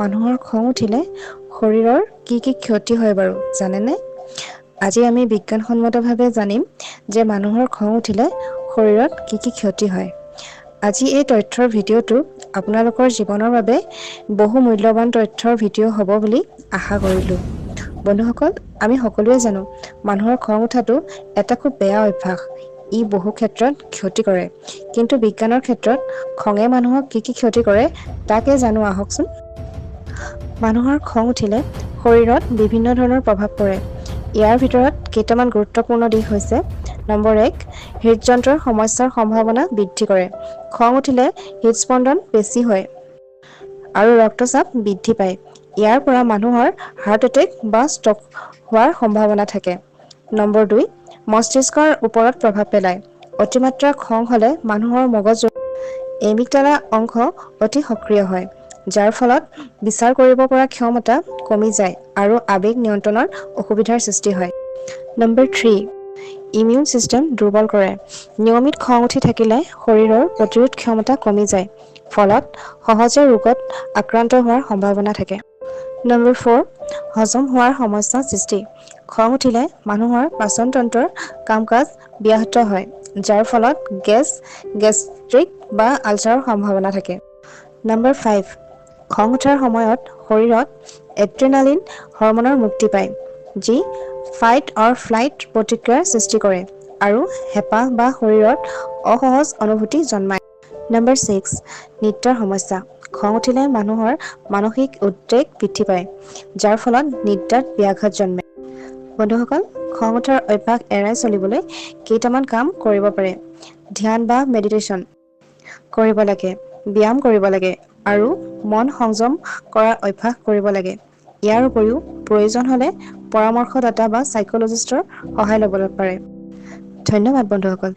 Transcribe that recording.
মানুহৰ খং উঠিলে শৰীৰৰ কি কি ক্ষতি হয় বাৰু জানেনে? আজি আমি বিজ্ঞানসন্মতভাৱে জানিম যে মানুহৰ খং উঠিলে শৰীৰত কি কি ক্ষতি হয়। আজি এই তথ্যৰ ভিডিঅ'টো আপোনালোকৰ জীৱনৰ বাবে বহু মূল্যৱান তথ্যৰ ভিডিঅ' হ'ব বুলি আশা কৰিলোঁ। বন্ধুসকল, আমি সকলোৱে জানো মানুহৰ খং উঠাটো এটা খুব বেয়া অভ্যাস। ই বহু ক্ষেত্ৰত ক্ষতি কৰে। কিন্তু বিজ্ঞানৰ ক্ষেত্ৰত খঙে মানুহক কি কি ক্ষতি কৰে তাকে জানো আহকচোন। মানুহৰ খং উঠিলে শৰীৰত বিভিন্ন ধৰণৰ প্ৰভাৱ পৰে। ইয়াৰ ভিতৰত কেইটামান গুৰুত্বপূৰ্ণ দিশ হৈছে: নম্বৰ 1, হৃদযন্ত্ৰৰ সমস্যাৰ সম্ভাৱনা বৃদ্ধি কৰে। খং উঠিলে হৃদস্পন্দন বেছি হয় আৰু ৰক্তচাপ বৃদ্ধি পায়। ইয়াৰ পৰা মানুহৰ হাৰ্ট এটেক বা ষ্ট্ৰোক হোৱাৰ সম্ভাৱনা থাকে। নম্বৰ 2, মস্তিষ্কৰ ওপৰত প্ৰভাৱ পেলায়। অতিমাত্ৰা খং হ'লে মানুহৰ মগজুৰ এমিগডালা অংশ অতি সক্ৰিয় হয়, যাৰ ফলত বিচাৰ কৰিব পৰা ক্ষমতা কমি যায় আৰু আৱেগ নিয়ন্ত্ৰণৰ অসুবিধাৰ সৃষ্টি হয়। নম্বৰ 3, ইমিউন ছিষ্টেম দুৰ্বল কৰে। নিয়মিত খং উঠি থাকিলে শৰীৰৰ প্ৰতিৰোধ ক্ষমতা কমি যায়, ফলত সহজে ৰোগত আক্ৰান্ত হোৱাৰ সম্ভাৱনা থাকে। নম্বৰ 4, হজম হোৱাৰ সমস্যা সৃষ্টি। খং উঠিলে মানুহৰ পাচন তন্ত্ৰৰ কাম-কাজ ব্যাহত হয়, যাৰ ফলত গেষ্ট্ৰিক বা আলচাৰৰ সম্ভাৱনা থাকে। নম্বৰ 5, খং উঠাৰ সময়ত শৰীৰত এড্ৰেনালিন হৰম'নৰ মুক্তি পায়, যি ফাইট অৰ ফ্লাইট প্ৰতিক্ৰিয়াৰ সৃষ্টি কৰে আৰু হেঁপাহ বা শৰীৰত অসহজ অনুভূতি জন্মায়। নম্বৰ 6, নিদ্ৰাৰ সমস্যা। খং উঠিলে মানুহৰ মানসিক উদ্বেগ বৃদ্ধি পায়, যাৰ ফলত নিদ্ৰাত ব্যাঘাত জন্মে। বন্ধুসকল, খং উঠাৰ অভ্যাস এৰাই চলিবলৈ কেইটামান কাম কৰিব পাৰে। ধ্যান বা মেডিটেশ্যন কৰিব লাগে, ব্যায়াম কৰিব লাগে আৰু মন সংযম কৰাৰ অভ্যাস কৰিব লাগে। ইয়াৰ উপৰিও প্ৰয়োজন হ'লে পৰামৰ্শদাতা বা সাইক'লজিষ্টৰ সহায় ল'ব পাৰে। ধন্যবাদ বন্ধুসকল।